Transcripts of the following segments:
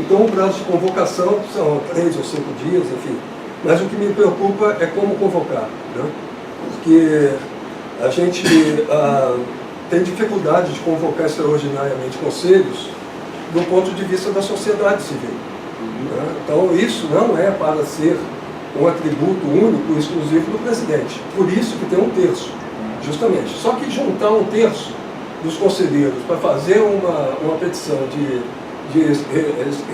Então o prazo de convocação são 3 ou 5 dias, enfim. Mas o que me preocupa é como convocar, né? Porque a gente tem dificuldade de convocar extraordinariamente conselhos do ponto de vista da sociedade civil. Né? Então isso não é para ser um atributo único e exclusivo do presidente. Por isso que tem 1/3, justamente. Só que juntar 1/3 dos conselheiros para fazer uma petição de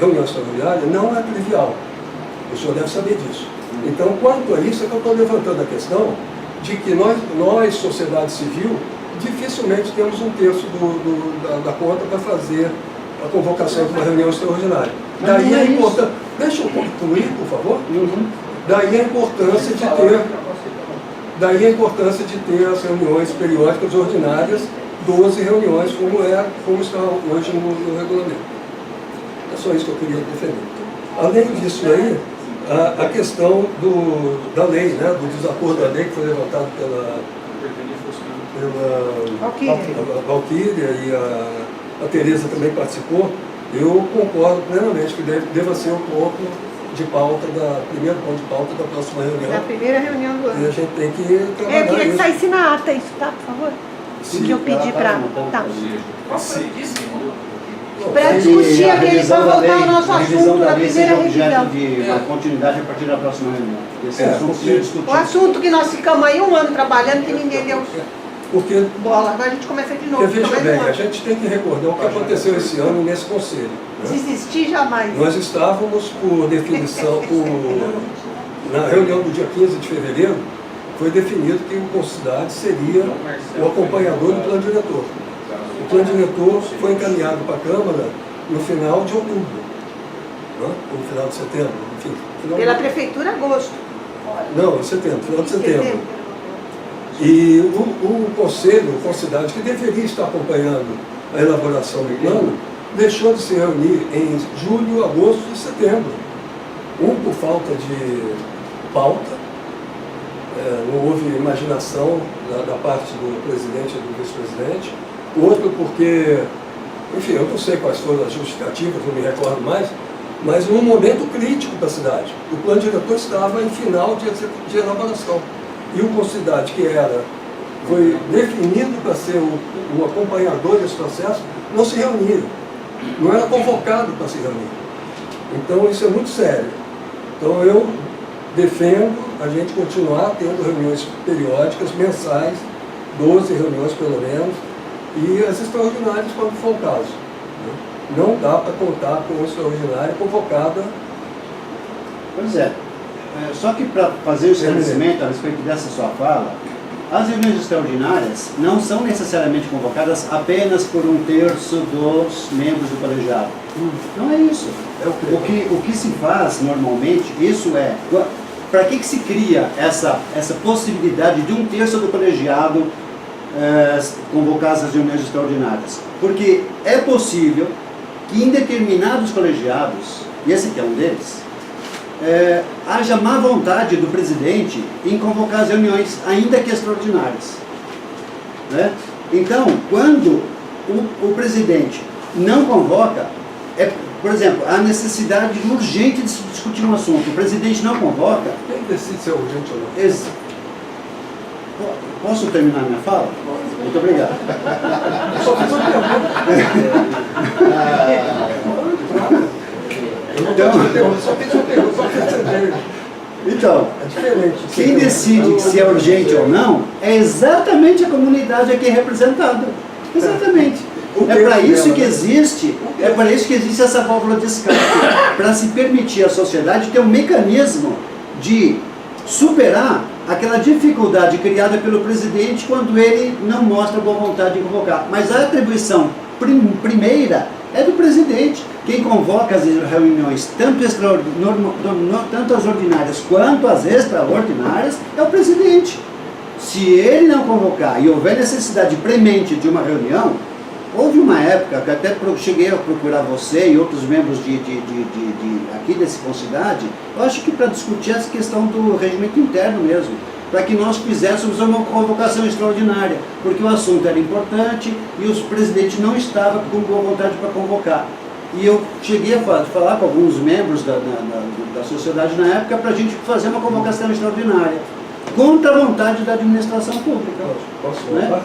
reunião extraordinária não é trivial. O senhor deve saber disso. Então, quanto a isso, é que eu estou levantando a questão de que nós, sociedade civil, dificilmente temos 1/3 da conta para fazer a convocação de uma reunião extraordinária. Daí a importância... Deixa eu concluir, por favor. Daí a importância de ter as reuniões periódicas ordinárias, 12 reuniões, como está hoje no regulamento. É só isso que eu queria defender. Além disso aí, a questão da lei, né, do desacordo da lei que foi levantado pela Valquíria e a Tereza também participou, eu concordo plenamente que deva ser o ponto de pauta, primeiro ponto de pauta da próxima reunião. Da primeira reunião do ano. E a gente tem que trabalhar. Eu queria que saísse na ata isso, tá? Por favor. Que eu pedi para... Tá. Para discutir aquele, para voltar ao nosso assunto da primeira revisão. De continuidade a partir da próxima reunião. Esse assunto seja discutido. O assunto que nós ficamos aí 1 ano trabalhando, que ninguém deu Porque, bola. Agora a gente começa de novo. veja bem, a gente tem que recordar o que aconteceu esse ano nesse conselho. Né? Desistir jamais. Nós estávamos por definição, na reunião do dia 15 de fevereiro, foi definido que o Concidade seria o acompanhador do plano diretor. O plano diretor foi encaminhado para a Câmara no final de outubro, né? No final de setembro, enfim. Pela Prefeitura, agosto. Não, em setembro, final de setembro. E o Conselho, o Concidade, que deveria estar acompanhando a elaboração do plano, deixou de se reunir em julho, agosto e setembro. Por falta de pauta, não houve imaginação da parte do presidente e do vice-presidente. Outro porque, enfim, eu não sei quais foram as justificativas, não me recordo mais, mas num momento crítico da cidade. O plano diretor estava em final de elaboração. E o Concidade, que foi definido para ser o acompanhador desse processo, não se reunia. Não era convocado para se reunir. Então isso é muito sério. Então eu defendo a gente continuar tendo reuniões periódicas, mensais, 12 reuniões pelo menos, e as extraordinárias quando for o caso. Né? Não dá para contar com uma extraordinária convocada. Pois é. Só que para fazer o esclarecimento a respeito dessa sua fala, as reuniões extraordinárias não são necessariamente convocadas apenas por 1/3 dos membros do colegiado. Não é isso. O que se faz normalmente, isso é... Para que se cria essa possibilidade de 1/3 do colegiado convocar as reuniões extraordinárias? Porque é possível que em determinados colegiados, e esse aqui é um deles, haja má vontade do presidente em convocar as reuniões, ainda que extraordinárias. Né? Então, quando o presidente não convoca, por exemplo, há necessidade urgente de se discutir um assunto, o presidente não convoca... Quem decide se é urgente ou não? Posso terminar minha fala? Muito obrigado. Só fiz uma pergunta. Então, é diferente. Quem decide se é urgente ou não é exatamente a comunidade aqui representada. Exatamente. É para isso que existe essa válvula de escape, para se permitir à sociedade ter um mecanismo de superar aquela dificuldade criada pelo presidente quando ele não mostra boa vontade de convocar. Mas a atribuição primeira é do presidente. Quem convoca as reuniões, tanto as ordinárias quanto as extraordinárias, é o presidente. Se ele não convocar e houver necessidade premente de uma reunião, houve uma época que até cheguei a procurar você e outros membros aqui desse Concidade, eu acho que para discutir essa questão do regimento interno mesmo, para que nós fizéssemos uma convocação extraordinária, porque o assunto era importante e o presidente não estava com boa vontade para convocar. E eu cheguei a falar com alguns membros da sociedade na época para a gente fazer uma convocação extraordinária, contra a vontade da administração pública. Posso né? falar?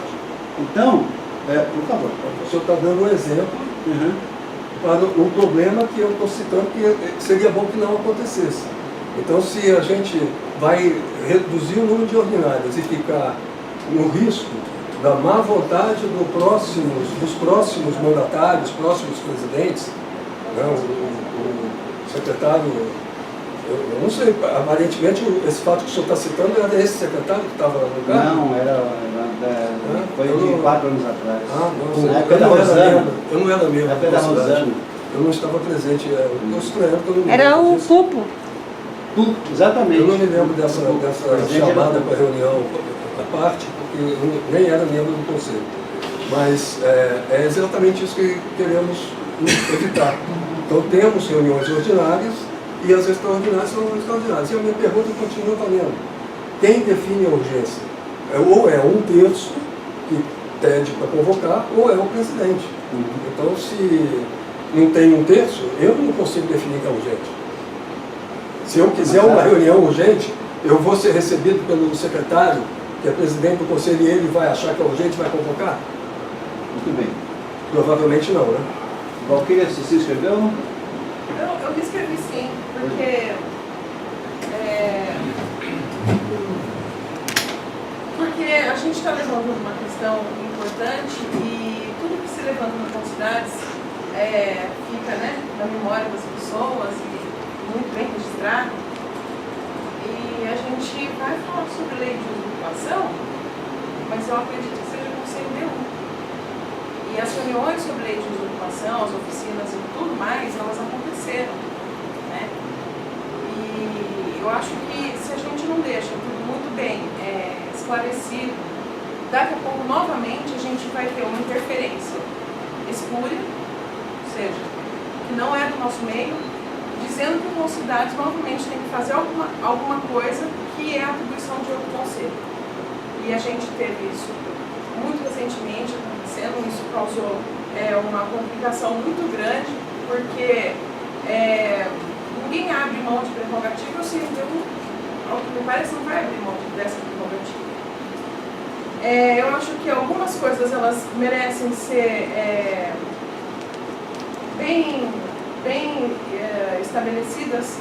Então, por favor. O senhor está dando um exemplo Uhum. para um problema que eu estou citando que seria bom que não acontecesse. Então, se a gente vai reduzir o número de ordinárias e ficar no risco da má vontade dos próximos mandatários, próximos presidentes, né, o secretário, eu não sei, aparentemente esse fato que o senhor está citando era esse secretário que estava no cargo? Não, foi de 4 anos atrás. Ah, não, Na época da Rosana. Eu não era membro Na época da Rosana. Eu não estava presente, eu estou estranhando que eu não me Era lembro o disso. Pupo. Exatamente. Eu não me lembro dessa Presidente chamada era- para reunião à parte, porque eu nem era membro do conselho. Mas é exatamente isso que queremos evitar. Então temos reuniões ordinárias e as extraordinárias são extraordinárias. E a minha pergunta continua valendo. Quem define a urgência? Ou é 1/3 que pede para convocar, ou é o presidente. Então, se não tem 1/3, eu não consigo definir que é urgente. Se eu quiser uma reunião urgente, eu vou ser recebido pelo secretário, que é presidente do conselho, e ele vai achar que é urgente e vai convocar? Muito bem. Provavelmente não, né? Valquíria, você se inscreveu? Eu me inscrevi sim, porque a gente está levantando uma questão importante e tudo que se levanta nas cidades fica, né, na memória das pessoas e muito bem registrado. E a gente vai falar sobre lei de ocupação, mas eu acredito que seja com CNDU. E as reuniões sobre lei de ocupação, as oficinas e tudo mais, elas aconteceram, né? E eu acho que se a gente não deixa tudo muito bem esclarecido, daqui a pouco novamente a gente vai ter uma interferência espúria, ou seja, que não é do nosso meio, dizendo que as cidades novamente têm que fazer alguma coisa que é a atribuição de outro conselho. E a gente teve isso muito recentemente acontecendo, isso causou uma complicação muito grande, porque ninguém abre mão de prerrogativa, ou seja, ao que me parece, não vai abrir mão dessa prerrogativa. Eu acho que algumas coisas elas merecem ser bem estabelecidas,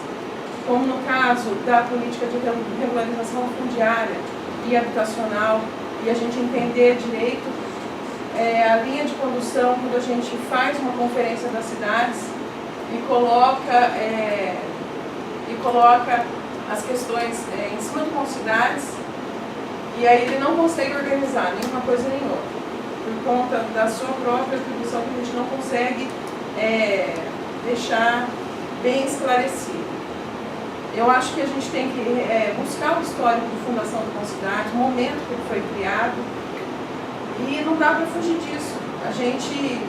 como no caso da política de regularização fundiária e habitacional, e a gente entender direito a linha de condução quando a gente faz uma conferência das cidades e coloca as questões em cima de umas cidades, e aí ele não consegue organizar nenhuma coisa nem outra, por conta da sua própria atribuição, que a gente não consegue deixar bem esclarecido. Eu acho que a gente tem que buscar o histórico de fundação da cidade, o momento que ele foi criado, e não dá para fugir disso. A gente,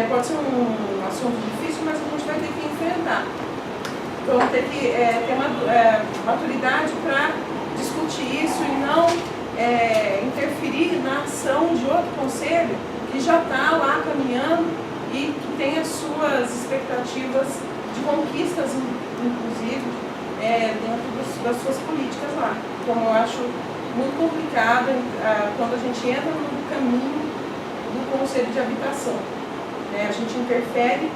pode ser um assunto difícil, mas a gente vai ter que enfrentar. Então, ter que ter maturidade para discutir isso e não interferir na ação de outro conselho que já está lá caminhando e que tem as suas expectativas de conquistas, inclusive, dentro das suas políticas lá. Então, eu acho muito complicado quando a gente entra no caminho do Conselho de Habitação. A gente interfere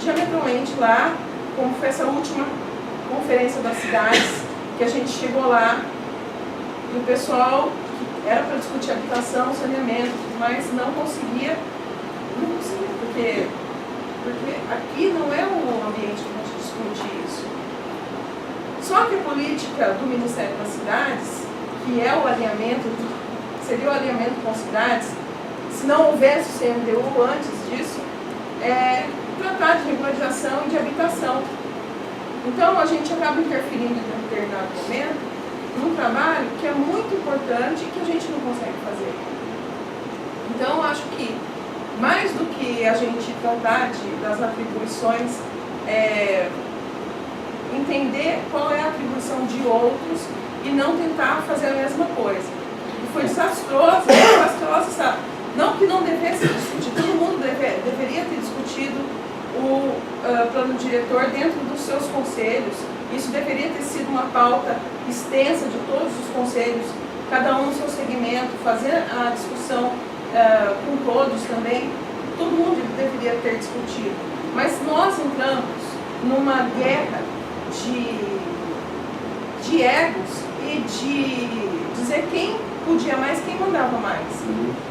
diametralmente lá, como foi essa última conferência das cidades, que a gente chegou lá e o pessoal que era para discutir habitação, saneamento, mas não conseguia, porque aqui não é o ambiente que a gente discute isso. Só que a política do Ministério das Cidades, que é o alinhamento, seria o alinhamento com as cidades, se não houvesse o CNDU antes disso, tratar de regularização e de habitação. Então a gente acaba interferindo em um determinado momento num trabalho que é muito importante e que a gente não consegue fazer. Então acho que mais do que a gente tratar das atribuições, entender qual é a atribuição de outros e não tentar fazer a mesma coisa. E foi desastroso, sabe? Não que não devesse discutir, todo mundo deveria ter discutido o plano diretor dentro dos seus conselhos. Isso deveria ter sido uma pauta extensa de todos os conselhos, cada um no seu segmento, fazer a discussão com todos também. Todo mundo deveria ter discutido. Mas nós entramos numa guerra de egos e de dizer quem podia mais, quem mandava mais.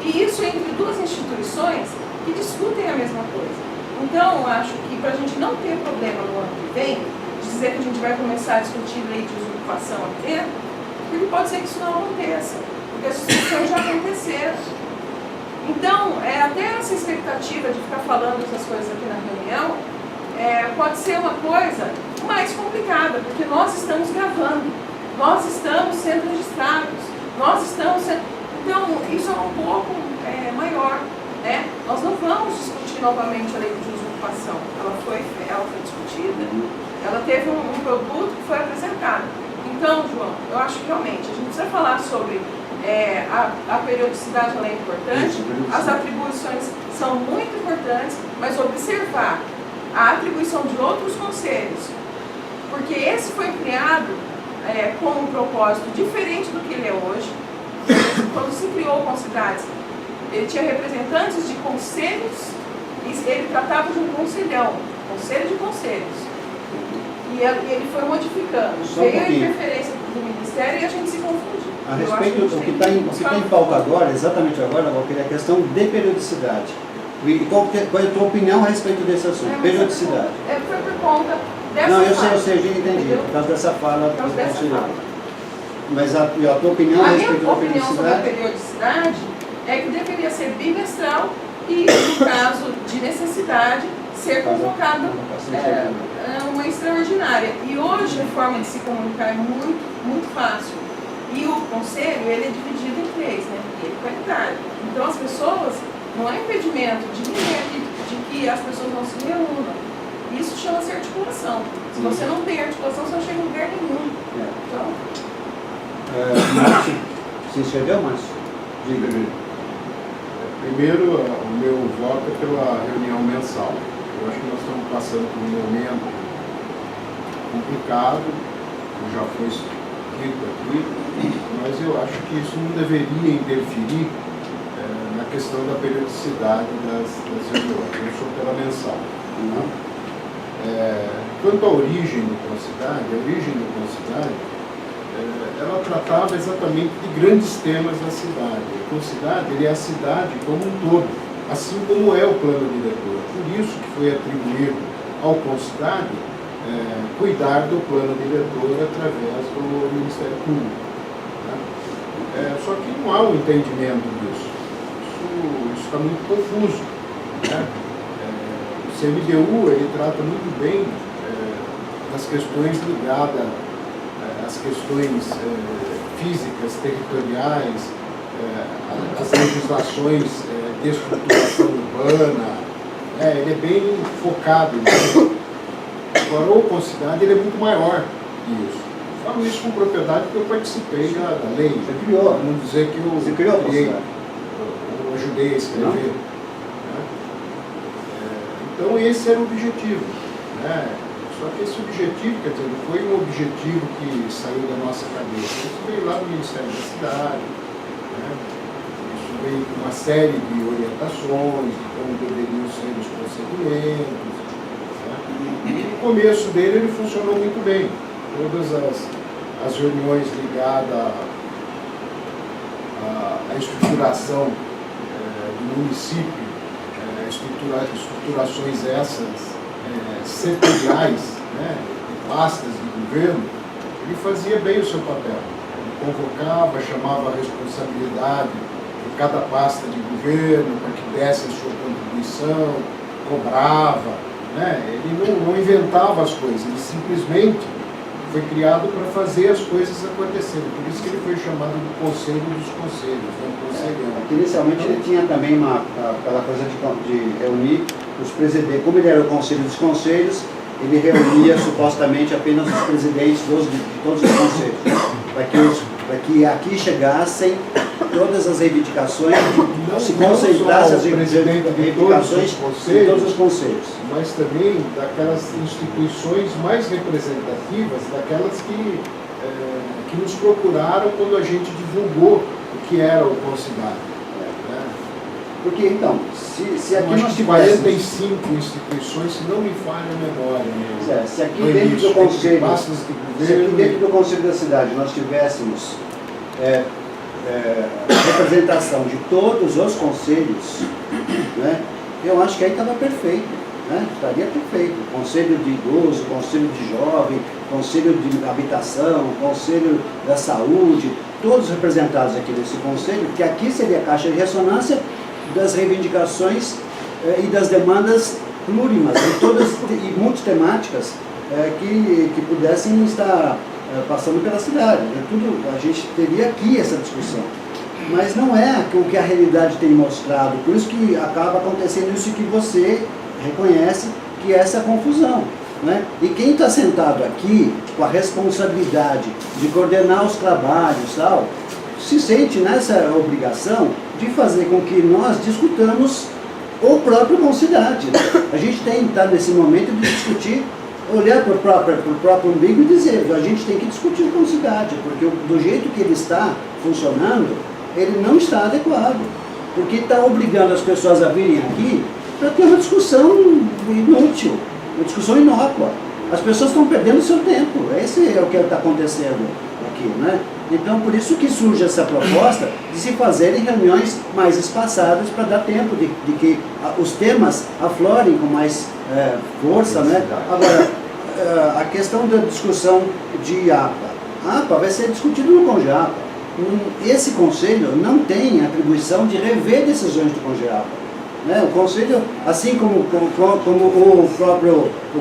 E isso entre duas instituições que discutem a mesma coisa. Então, eu acho que para a gente não ter problema no ano que vem, de dizer que a gente vai começar a discutir lei de usurpação aqui dentro, porque pode ser que isso não aconteça, porque as discussões já aconteceram. Então, até essa expectativa de ficar falando essas coisas aqui na reunião, pode ser uma coisa mais complicada, porque nós estamos gravando, nós estamos sendo registrados, nós estamos sendo... Então, isso é um pouco maior, né? Nós não vamos discutir novamente a lei de usurpação. Ela foi discutida, ela teve um produto que foi apresentado. Então, João, eu acho que realmente a gente precisa falar sobre a periodicidade, ela é importante, as atribuições são muito importantes, mas observar a atribuição de outros conselhos, porque esse foi criado com um propósito diferente do que ele é hoje. Quando se criou o Concidades, ele tinha representantes de conselhos, e ele tratava de um conselhão, conselho de conselhos. E ele foi modificando. Veio a interferência do Ministério e a gente se confundiu. A respeito do que está em pauta agora, exatamente agora, é a questão de periodicidade. E qual é a tua opinião a respeito desse assunto? Periodicidade. Foi por conta dessa Não, eu fala. sei, eu já entendi. Por causa dessa fala Por causa dessa fala. Mas a tua opinião a respeito da A minha opinião sobre a periodicidade? periodicidade é que deveria ser bimestral e, no caso de necessidade, ser convocado uma extraordinária. E hoje a forma de se comunicar é muito, muito fácil. E o conselho, ele é dividido em 3, né? Ele é qualitário. Então as pessoas, não é impedimento de ninguém aqui de que as pessoas não se reúnam. Isso chama-se articulação. Se você não tem articulação, você não chega em lugar nenhum. Então... Márcio, se inscreveu, Márcio? Diga. Primeiro, o meu voto é pela reunião mensal. Eu acho que nós estamos passando por um momento complicado, que já foi dito aqui, mas eu acho que isso não deveria interferir na questão da periodicidade das reuniões. Eu sou pela mensal. Quanto à origem do Concidade, ela tratava exatamente de grandes temas da cidade. A Concidade, ele é a cidade como um todo, assim como é o plano diretor. Por isso que foi atribuído ao Concidade cuidar do plano diretor através do Ministério Público. Né? Só que não há um entendimento disso. Isso está muito confuso. Né? O CMDU, ele trata muito bem das questões ligadas às questões físicas, territoriais, as legislações de estruturação urbana. Ele é bem focado nisso. Agora, o Concidade, ele é muito maior que isso. Eu falo isso com propriedade porque eu participei da lei. Você criou? Não dizer que Você criou, criei, eu ajudei a escrever. Né? Então, esse era o objetivo. Né? Só que esse objetivo, quer dizer, não foi um objetivo que saiu da nossa cabeça. Isso veio lá do Ministério da Cidade. Né? Isso veio com uma série de orientações de como deveriam ser os procedimentos. No começo dele, ele funcionou muito bem. Todas as reuniões ligadas à estruturação do município, estruturações essas setoriais, né, de pastas de governo, ele fazia bem o seu papel. Ele convocava, chamava a responsabilidade de cada pasta de governo para que desse a sua contribuição, cobrava. Né? Ele não inventava as coisas, ele simplesmente foi criado para fazer as coisas acontecerem. Por isso que ele foi chamado de Conselho dos Conselhos, né? Conselhão. Inicialmente ele tinha também aquela coisa de reunir os presidentes. Como ele era o Conselho dos Conselhos, ele reunia supostamente apenas os presidentes de todos os conselhos, para que os para que aqui chegassem todas as reivindicações, se Não concentrassem as só o presidente de reivindicações de todos os conselhos. mas também daquelas instituições mais representativas, daquelas que nos procuraram quando a gente divulgou o que era o Concidade. Porque, então, se aqui Acho nós que tivéssemos... 45 instituições, se não me falha a memória. Né? Se aqui dentro do Conselho, Pastas de se aqui governo, dentro do Conselho da cidade nós tivéssemos representação de todos os conselhos, né, eu acho que aí estava perfeito, né, estaria perfeito. Conselho de idoso, conselho de jovem, conselho de habitação, conselho da saúde, todos representados aqui nesse conselho, que aqui seria a caixa de ressonância das reivindicações e das demandas plurimas e multitemáticas que pudessem estar passando pela cidade. Tudo, a gente teria aqui essa discussão. Mas não é o que a realidade tem mostrado, por isso que acaba acontecendo isso que você reconhece, que é essa confusão. Né? E quem está sentado aqui com a responsabilidade de coordenar os trabalhos, tal, se sente nessa obrigação de fazer com que nós discutamos o próprio Concidade. A gente tem que estar nesse momento de discutir, olhar para o próprio umbigo e dizer, a gente tem que discutir o Concidade, porque do jeito que ele está funcionando, ele não está adequado, porque está obrigando as pessoas a virem aqui para ter uma discussão inútil, uma discussão inócua. As pessoas estão perdendo o seu tempo, esse é o que está acontecendo aqui, né? Então, por isso que surge essa proposta de se fazerem reuniões mais espaçadas para dar tempo de que os temas aflorem com mais força, né? Agora, a questão da discussão de APA. A APA vai ser discutido no CONGEAPA. Esse conselho não tem atribuição de rever decisões do CONGEAPA. Né? O conselho, assim como o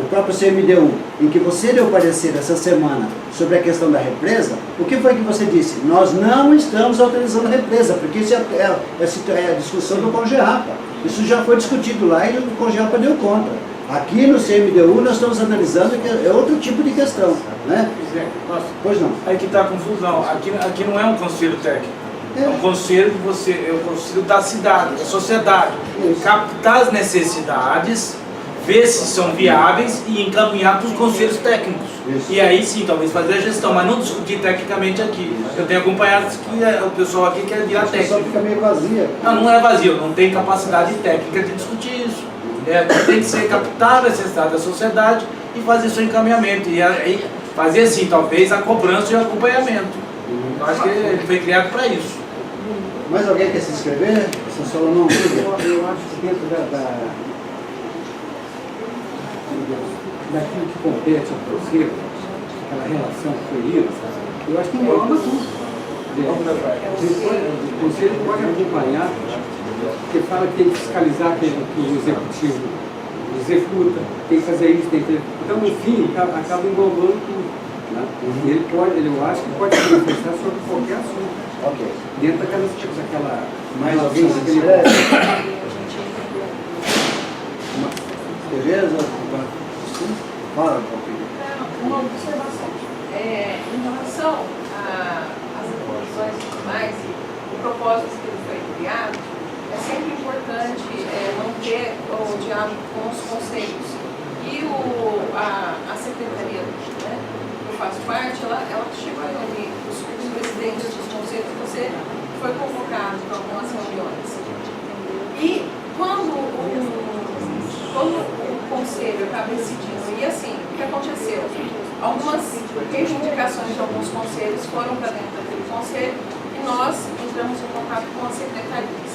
próprio CMDU, em que você deu parecer essa semana sobre a questão da represa, o que foi que você disse? Nós não estamos autorizando a represa, porque isso é a discussão do CONGEAPA. Isso já foi discutido lá e o CONGEAPA deu conta. Aqui no CMDU nós estamos analisando que é outro tipo de questão. Né? Pois não. Aí que está a confusão. Aqui não é um conselho técnico. É um conselho é o conselho da cidade, da sociedade. Captar as necessidades, ver se são viáveis e encaminhar para os conselhos técnicos. Isso. E aí sim, talvez fazer a gestão, mas não discutir tecnicamente aqui. Eu tenho acompanhado que o pessoal aqui quer virar A discussão técnico. fica meio vazia. Não é vazio, não tem capacidade técnica de discutir isso. Tem que ser captar a necessidade da sociedade e fazer seu encaminhamento. E aí fazer assim, talvez a cobrança e o acompanhamento. Eu acho que ele foi criado para isso. Mais alguém quer se inscrever? São Solomão? Eu acho que dentro daquilo que compete ao conselho, aquela relação fluida, eu acho que engloba tudo. O conselho pode acompanhar, porque fala que tem que fiscalizar que o executivo executa, tem que fazer isso, tem que fazer. Então, no fim, acaba englobando tudo. Né? E eu acho que pode se manifestar sobre qualquer assunto. Ok. Dentro daquela Mais alguém se inscreve? Beleza? Fala um pouquinho. Uma observação. Em relação às atribuições e tudo mais, e o propósito que ele foi criado, é sempre importante manter o diálogo com os conselhos. E a secretaria, né, que eu faço parte, ela chegou a reunir os presidentes dos conselhos, você foi convocado para algumas reuniões. E quando o conselho acaba decidindo, e assim, o que aconteceu? Algumas reivindicações de alguns conselhos foram para dentro daquele conselho e nós entramos em contato com as secretarias.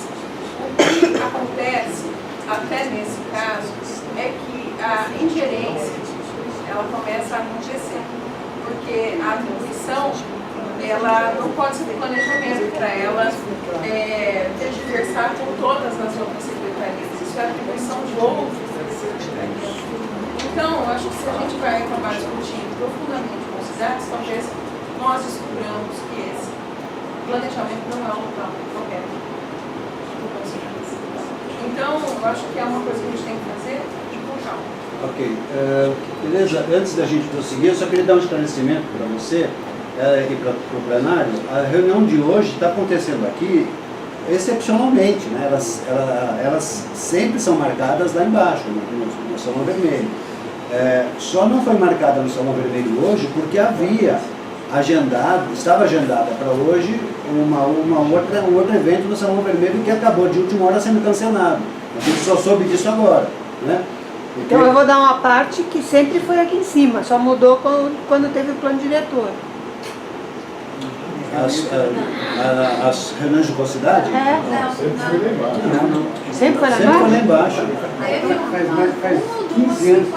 O que acontece, até nesse caso, é que a ingerência ela começa a acontecer, porque a atribuição ela não pode ser de planejamento para ela tergiversar com todas as outras secretarias. Isso é atribuição de outras secretarias. Então, eu acho que se a gente vai acabar discutindo profundamente com cidades, talvez nós descobramos que esse planejamento não é um local correto. Então, eu acho que é uma coisa que a gente tem que fazer com calma. Ok. Beleza, antes da gente prosseguir, eu só queria dar um esclarecimento para você. ir para o plenário, a reunião de hoje está acontecendo aqui excepcionalmente, né? Elas sempre são marcadas lá embaixo, no Salão Vermelho. Só não foi marcada no Salão Vermelho hoje porque estava agendada para hoje um outro evento no Salão Vermelho que acabou de última hora sendo cancelado. A gente só soube disso agora, né? Porque Então eu vou dar uma parte que sempre foi aqui em cima, só mudou quando teve o plano diretor. as reuniões de mocidade Sempre foi lá embaixo. Sempre foi lá sempre foi lá embaixo? embaixo. Faz 15 anos.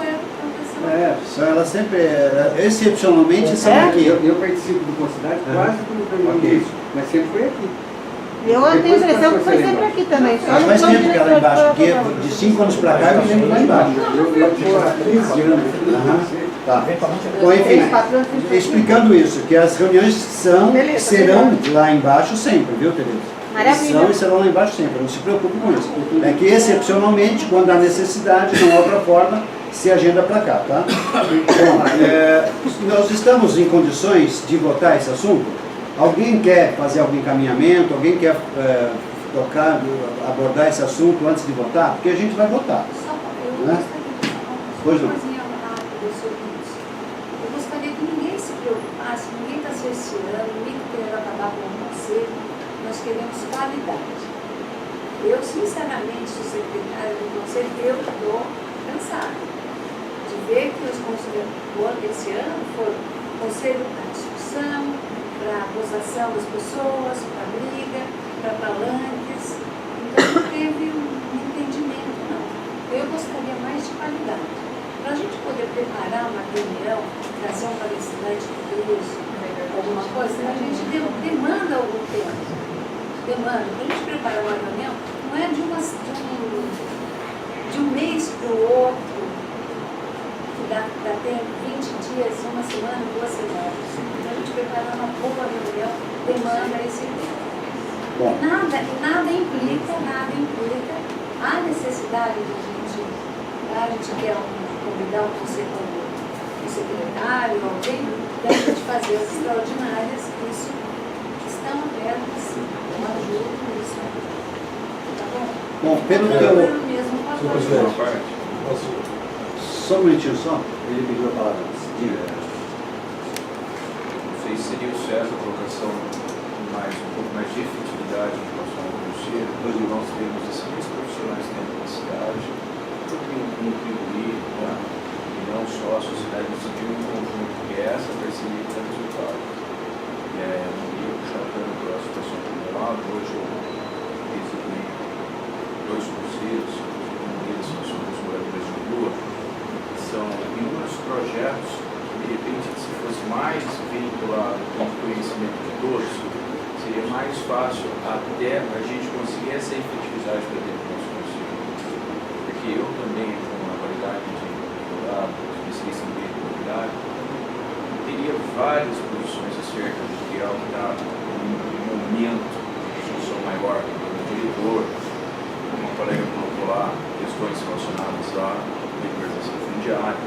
Ela sempre, excepcionalmente, são É? aqui. Eu participo do Concidade quase tudo Ok. isso, mas sempre foi aqui. Eu tenho a impressão que foi sempre aqui também. Só Mas no faz plano tempo que ela é diretor embaixo, que porque foi de 5 anos para cá eu me lembro lá embaixo. Eu estou há 13 anos. Tá. Bom, enfim, explicando isso, que as reuniões serão lá embaixo sempre, viu, Tereza? Maravilha. São e serão lá embaixo sempre, não se preocupe com isso. É que excepcionalmente, quando há necessidade, de uma outra forma, se agenda para cá, tá? Bom, nós estamos em condições de votar esse assunto? Alguém quer fazer algum encaminhamento? Alguém quer abordar esse assunto antes de votar? Porque a gente vai votar. Né? Pois não. Eu gostaria que ninguém se preocupasse, ninguém está cerceando, ninguém está querendo acabar com o conselho. Nós queremos qualidade. Eu, sinceramente, sou secretária do conselho, eu estou cansada de ver que os conselheiros esse ano foram conselho para discussão, para acusação das pessoas, para briga, para palanques. Então não teve um entendimento, não. Eu gostaria mais de qualidade. Para a gente poder preparar uma reunião, trazer um palestrante isso, alguma coisa, a gente demanda algum tempo. Demanda. Para a gente preparar uma reunião, não é de um mês para o outro, que dá tempo, 20 dias, uma semana, 2 semanas. Então a gente preparar uma boa reunião, demanda esse tempo. Bom. Nada implica a necessidade de a gente quer convidar um secretário, alguém, da gente fazer as extraordinárias, isso estão abertas, eu ajudo isso. Tá bom? Bom, pelo Eu teu... mesmo Senhor faço. presidente, Só um minutinho só, ele pediu a palavra. Diga. Não sei se seria o certo a colocação um pouco mais de efetividade em relação ao conselho, pois nós temos excelentes profissionais dentro da cidade, que contribuir, né? E não só a sociedade no sentido em conjunto, que é essa parceria que dá resultado. Não ia puxar tanto para a situação acumulada, hoje eu recebi 2 conselhos, um deles são os moradores de rua, que são inúmeros projetos que de repente se fosse mais vinculado com o conhecimento de todos, seria mais fácil até a gente conseguir essa efetividade para dentro do nosso conselho. Porque eu também, com a qualidade de advogado, especialista em direito imobiliário, teria várias posições acerca de que está um momento de discussão maior do diretor, como a colega colocou lá, questões relacionadas à libertação fundiária,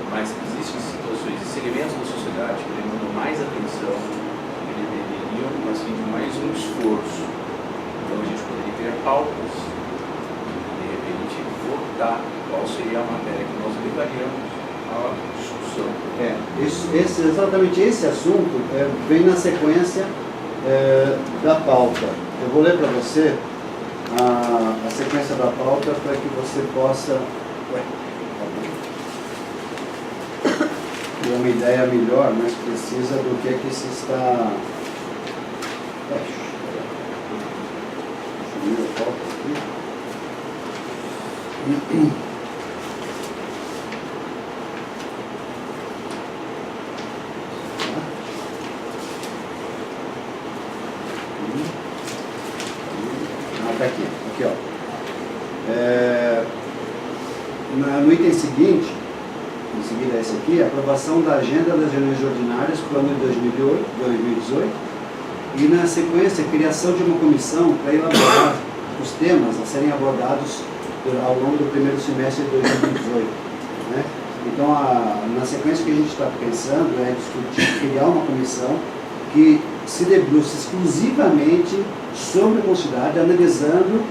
mas existem situações e segmentos da sociedade que demandam mais atenção, que deveriam, assim, mais um esforço. Então a gente poderia ter pautas, de repente votar qual seria a matéria que nós levaríamos à discussão. Exatamente esse assunto vem na sequência da pauta. Eu vou ler para você a sequência da pauta para que você possa ter uma ideia melhor, mais precisa do que é que se está... Deixa eu ver a pauta aqui. Está aqui, ó. No item seguinte, em seguida esse aqui, aprovação da agenda das reuniões ordinárias para o ano de 2018 e na sequência, criação de uma comissão para elaborar os temas a serem abordados ao longo do primeiro semestre de 2018. Né? Então, na sequência que a gente está pensando é discutir, criar uma comissão que se debruça exclusivamente sobre a Concidade, analisando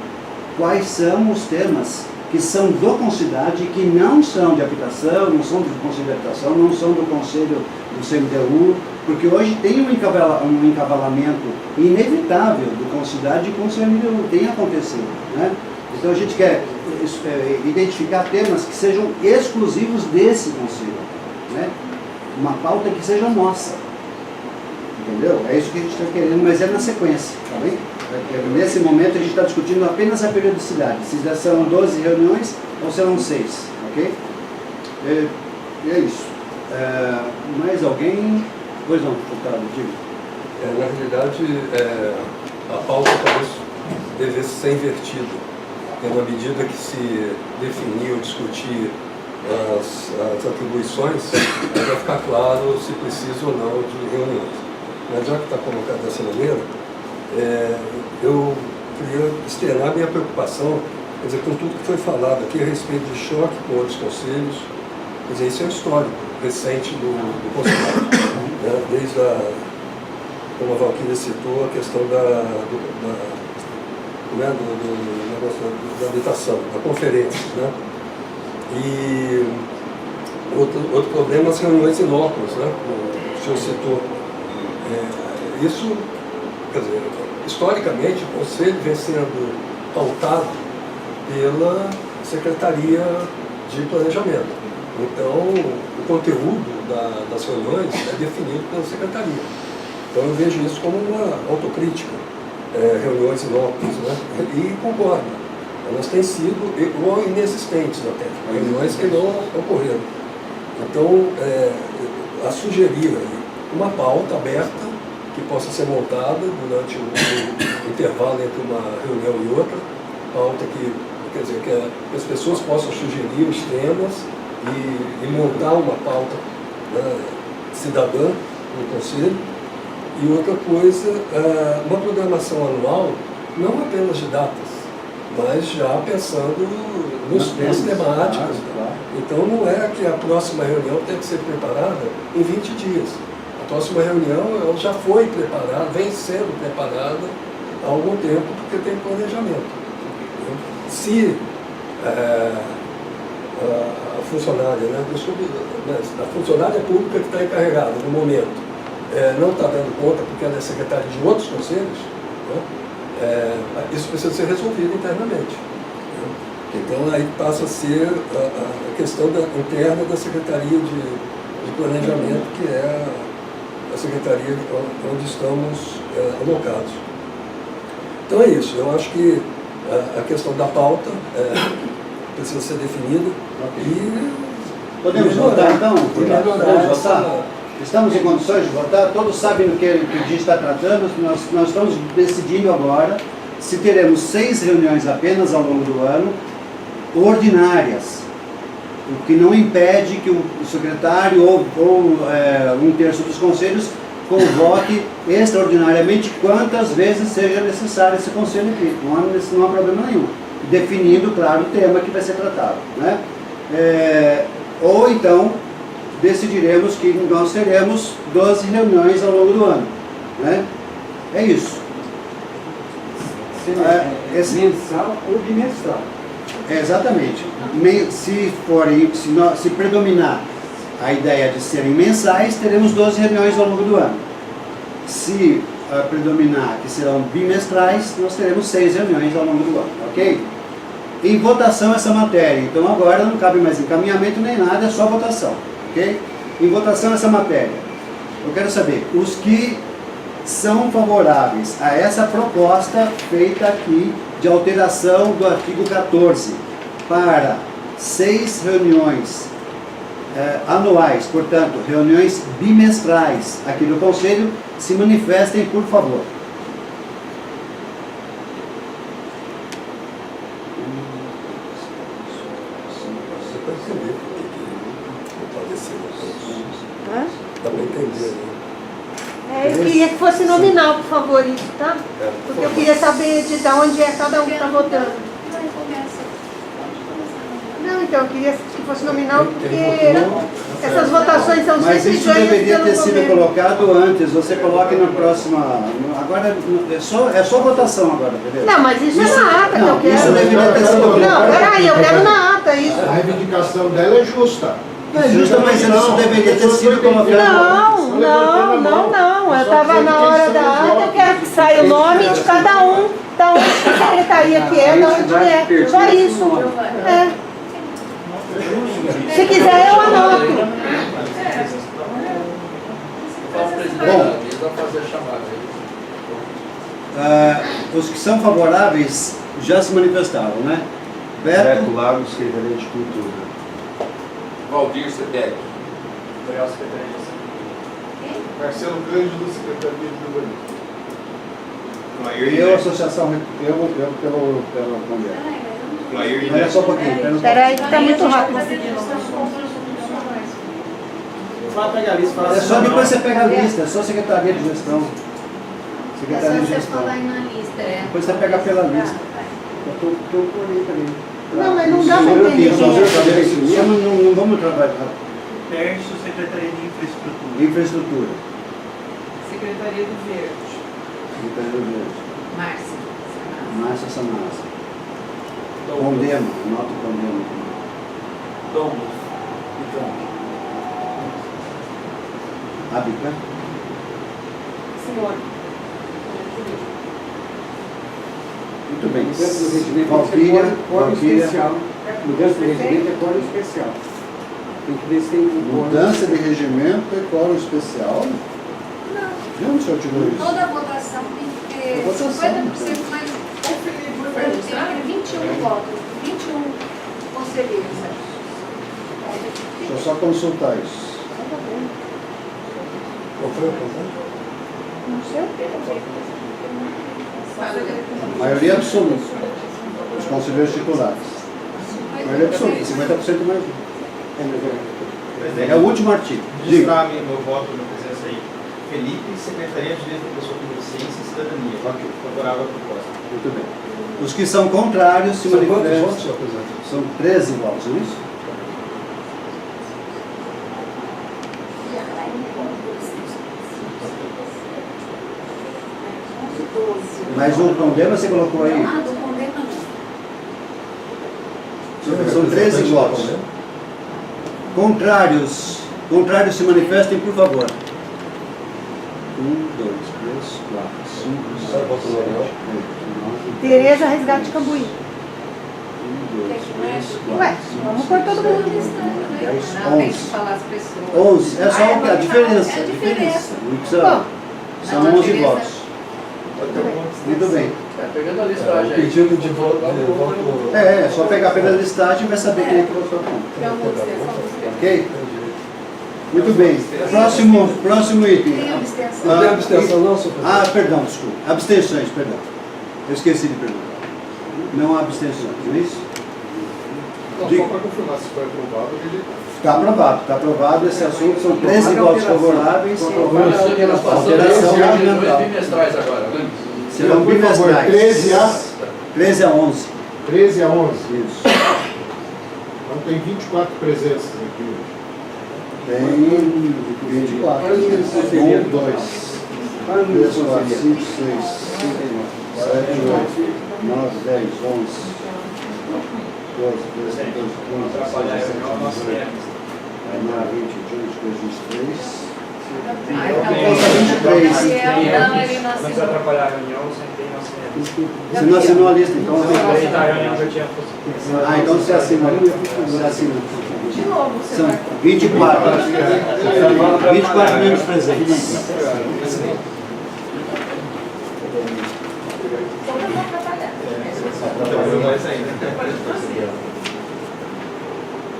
quais são os temas que são do Concidade, que não são de habitação, não são do Conselho de Habitação, não são do Conselho do CMDU, porque hoje tem um encavalamento inevitável do Concidade com o CMDU, tem acontecido, né? Então a gente quer identificar temas que sejam exclusivos desse Conselho, né? Uma pauta que seja nossa, entendeu? É isso que a gente está querendo, mas é na sequência, tá bem? Nesse momento a gente está discutindo apenas a periodicidade, se já são 12 reuniões ou serão 6, ok? É isso. Mais alguém? Pois não, deputado, diga. Na realidade, a pauta talvez devesse ser invertida, porque na medida que se definir ou discutir as atribuições, vai ficar claro se precisa ou não de reuniões. Mas já que está colocado dessa maneira, eu queria externar minha preocupação, quer dizer, com tudo que foi falado aqui a respeito de choque com outros conselhos. Quer dizer, isso é um histórico recente do Conselho, né? Desde como a Valquíria citou, a questão do negócio da habitação, da conferência, né? E outro problema, as reuniões inóculas, né? O senhor citou. Isso, quer dizer, historicamente, o Conselho vem sendo pautado pela Secretaria de Planejamento. Então, o conteúdo das reuniões é definido pela Secretaria. Então, eu vejo isso como uma autocrítica, reuniões inóculas, né? E concordo, elas têm sido igual inexistentes até, reuniões que não ocorreram. Então, a sugerir uma pauta aberta que possa ser montada durante o intervalo entre uma reunião e outra, pauta que, quer dizer, que as pessoas possam sugerir os temas e montar uma pauta, né, cidadã no Conselho. E outra coisa, uma programação anual, não apenas de datas, mas já pensando nos temas temáticos. Então não é que a próxima reunião tem que ser preparada em 20 dias. A próxima reunião ela já foi preparada, vem sendo preparada há algum tempo, porque tem planejamento. Se a funcionária, né, a funcionária pública que está encarregada no momento não está dando conta porque ela é secretária de outros conselhos, né, isso precisa ser resolvido internamente. Então aí passa a ser a questão interna da Secretaria de Planejamento, que é a secretaria onde estamos alocados. Então é isso, eu acho que a questão da pauta precisa ser definida. E podemos votar então? Podemos votar? Estamos em condições de votar? Todos sabem do que o dia está tratando. Nós estamos decidindo agora se teremos 6 reuniões apenas ao longo do ano, ordinárias, o que não impede que o secretário ou 1/3 dos conselhos convoque extraordinariamente quantas vezes seja necessário esse conselho aqui. Não há problema nenhum. Definindo, claro, o tema que vai ser tratado, né? Ou então decidiremos que nós teremos 12 reuniões ao longo do ano, né? É isso. Mensal ou bimestral. Exatamente. Se predominar a ideia de serem mensais, teremos 12 reuniões ao longo do ano. Se predominar que serão bimestrais, nós teremos 6 reuniões ao longo do ano, ok? Em votação essa matéria, então agora não cabe mais encaminhamento nem nada, é só votação, ok? Em votação essa matéria, eu quero saber, os que são favoráveis a essa proposta feita aqui de alteração do artigo 14 para 6 reuniões anuais, portanto, reuniões bimestrais aqui no Conselho, se manifestem, por favor. Dá para entender, né? Eu queria que fosse nominal, por favor, isso, tá? Porque eu queria saber de onde é cada um que está votando. Não, então, eu queria que fosse nominal, porque essas votações são Não, Mas você isso pediu aí, deveria eu ter não sido comi. colocado antes. Você coloque na próxima. Agora é só votação agora, entendeu? Não, mas isso é na ata que eu Não, quero. isso deveria ter sido Não, colocado. peraí, eu quero na ata isso. A reivindicação dela é justa. É justo, mas isso deveria ter sido colocado. Não. Eu estava na hora da ata, eu quero que saia o nome de cada um, da onde a secretaria que é, da onde é. Só isso. É. Se quiser, eu anoto. Bom, os que são favoráveis já se manifestaram, né? Beto, Lagos, Secretaria de Cultura. Valdir Cetec. Marcelo Cândido, Secretaria de Urbanismo. e eu, associação, eu pelo Congresso. Olha só um pouquinho. Peraí, que está muito rápido. Vai pegar a lista e fala É assim, só não, depois não. você pega a lista, é só Secretaria de Gestão. Secretaria de Gestão. Depois você pega pela lista. Eu estou por aí também. Não, mas não dá para entender quem é. Não vamos trabalhar. Terço, Secretaria de Infraestrutura. Infraestrutura. Secretaria do Verde. Secretaria do Verde. Márcia. Márcia Sanassa. Condema, nota o condema. Douglas. Então, Abica. Simone. Muito bem. Mudança do regimento Valquíria, é quórum Valquíria. especial. Mudança do regimento é quórum especial. Tem que ver se tem um quórum. Mudança de regimento é quórum especial? Não. De onde o senhor tirou isso? Toda votação tem que ter Votação, 50% mais. Tem que ter 21 votos, 21 conselheiros. Deixa eu só consultar isso. Qual foi a contagem? Não sei o que. Maioria absoluta. Os conselheiros titulares. Maioria absoluta, 50% mais um. É o último artigo. Diga. Registrar meu voto na presença aí. Felipe, Secretaria de Direito da Pessoa com Deficiência e Cidadania. Favorável à proposta. Muito bem. Os que são contrários se São quantos manifestam. votos, senhor presidente? São 13 votos, não é isso? Mas o condema você colocou aí? Ah, do condema não. São 13 votos. Contrários. Contrários se manifestem, por favor. 1, 2, 3, 4, 5, 7, 8, 9, Tereza Resgate Cambuí. 1, 2, 3, 4, Ué, vamos pôr todo mundo. 10, Não, tem que 11. falar as pessoas. 11. É só Ah, o que? A diferença. é a diferença. Não precisa- Bom. São Não, a 11 diferença- votos. Muito bem. Tá pegando a O listagem aí. pedido de voto. É só pegar pela listagem e vai saber quem é que votou como. Então, vamos dizer, Ok? Muito bem. Próximo item. Tem abstenção. Não tem abstenção não, senhor presidente? Ah, perdão, desculpa. Abstenções, perdão. Eu esqueci de perguntar. Não há abstenções, não é isso? Não, Diga. só para confirmar se foi aprovado ou rejeitado. Está aprovado esse assunto. São 13 votos favoráveis. Alteração Alteração regimental. bimestrais agora, né? Serão Por favor, bimestrais. 13 a 11. 13 a 11. Isso. Então tem 24 presenças aqui hoje. Tem 24. 1, 2, 3, 4, 5, 6, 7, 8, 9, 10, 11, 12, 13, 14, 15, 16, 17, 19, 20, 21, 22, 23. Ai, tá Falta bom. 23. Não, ele não Não precisa assinou. atrapalhar a reunião, sentei na cena. Você não assinou a lista, então Não, tem a reunião já tinha fosse. Ah, então você assina. Você assina. de novo, você São vai. 24. 24 membros presentes.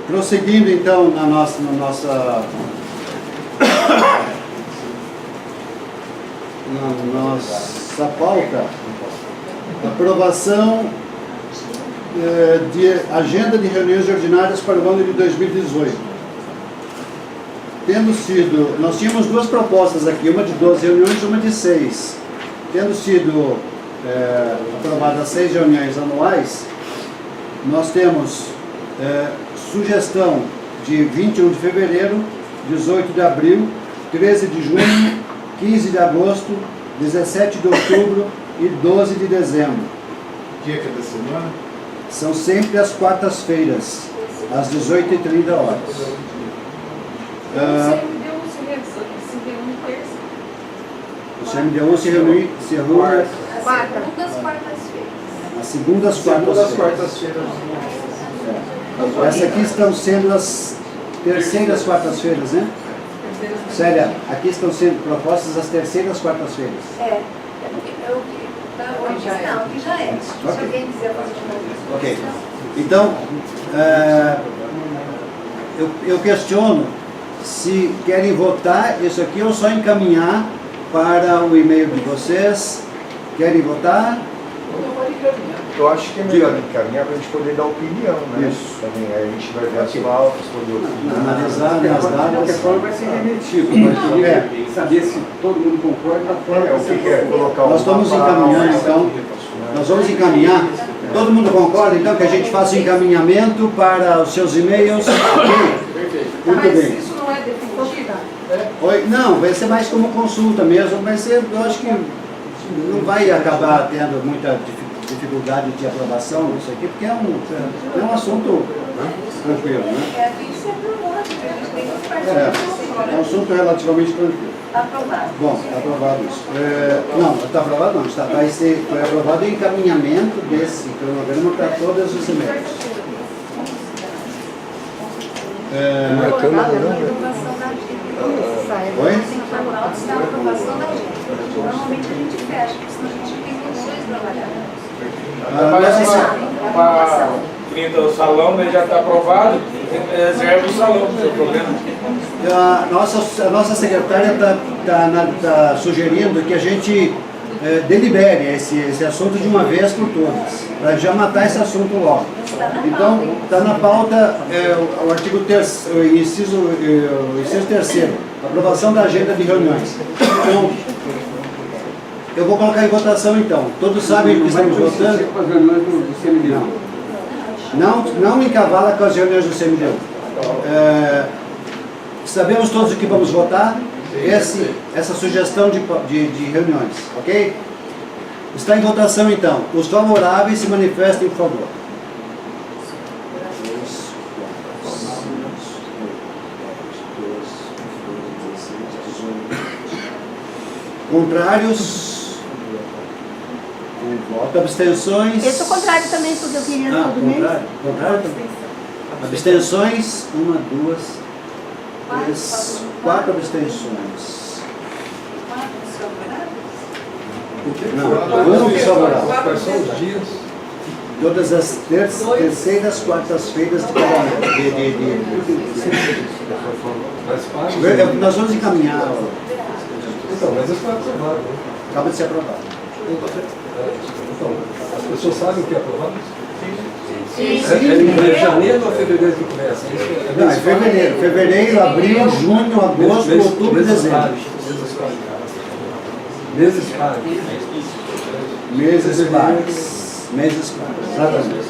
Prosseguindo então na nossa pauta, aprovação de agenda de reuniões ordinárias para o ano de 2018. Nós tínhamos duas propostas aqui, uma de 12 reuniões e uma de 6. Tendo sido aprovadas 6 reuniões anuais, nós temos sugestão de 21 de fevereiro, 18 de abril, 13 de junho, 15 de agosto, 17 de outubro e 12 de dezembro. Que dia que é da semana? São sempre as quartas-feiras, às 18h30 horas. O CMDU se reúne às segundas quartas-feiras. Essas aqui estão sendo as terceiras quartas-feiras, né? Célia, aqui estão sendo propostas as terceiras quartas-feiras. Não, que já é. Se alguém quiser fazer de novo. Ok. Então, eu questiono se querem votar isso aqui ou só encaminhar para o e-mail de vocês. Querem votar? Eu acho que é melhor encaminhar para a gente poder dar opinião, né? Isso. Também, aí a gente vai ver as pautas, poder opinar. Analisar nas De qualquer datas. forma vai ser remetido, mas saber se todo mundo concorda. O que quer colocar Nós estamos encaminhando, então. Nós vamos encaminhar. Todo mundo concorda, então, que a gente faça o encaminhamento para os seus e-mails? Muito Mas bem. isso não é definitivo? Oi, não, vai ser mais como consulta mesmo, vai ser, eu acho que não vai acabar tendo muita dificuldade de aprovação nisso aqui, porque é um assunto tranquilo, né? É um assunto relativamente tranquilo. Aprovado. Bom, está aprovado isso. Não, está aprovado não, foi aprovado o encaminhamento desse cronograma para todos os e-mails. Oi? Está a aprovação da gente. Normalmente a gente fecha, porque senão a gente não tem condições de trabalhar. O salão, né, já está aprovado, reserva o salão, não tem problema. A nossa secretária está sugerindo que a gente delibere esse assunto de uma vez por todas, para já matar esse assunto logo. Então, está na pauta o artigo o inciso 3º, aprovação da agenda de reuniões. Então, eu vou colocar em votação então. Todos sabem o que estamos votando? Com as reuniões do CMDU. Não encavala com as reuniões do CMDU. Sabemos todos o que vamos votar? Essa sugestão de reuniões, ok? Está em votação então. Os favoráveis se manifestem, por favor. Contrários? Voto. Abstenções? Eu sou contrário também, porque eu queria todo mês. Contrário também. Abstenções? 1, 2, 3, 4 abstenções. Não, favorável. Quais são os dias? Todas as terceiras quartas-feiras de cada mês. Nós vamos encaminhar. Então, mas isso foi aprovado, né? Acaba de ser aprovado. Então, as pessoas sabem o que é aprovado? Sim. É em janeiro ou fevereiro que começa? Não, é fevereiro. Fevereiro, abril, junho, agosto, outubro e dezembro. Meses pagos. Meses pares. Meses pares. Exatamente.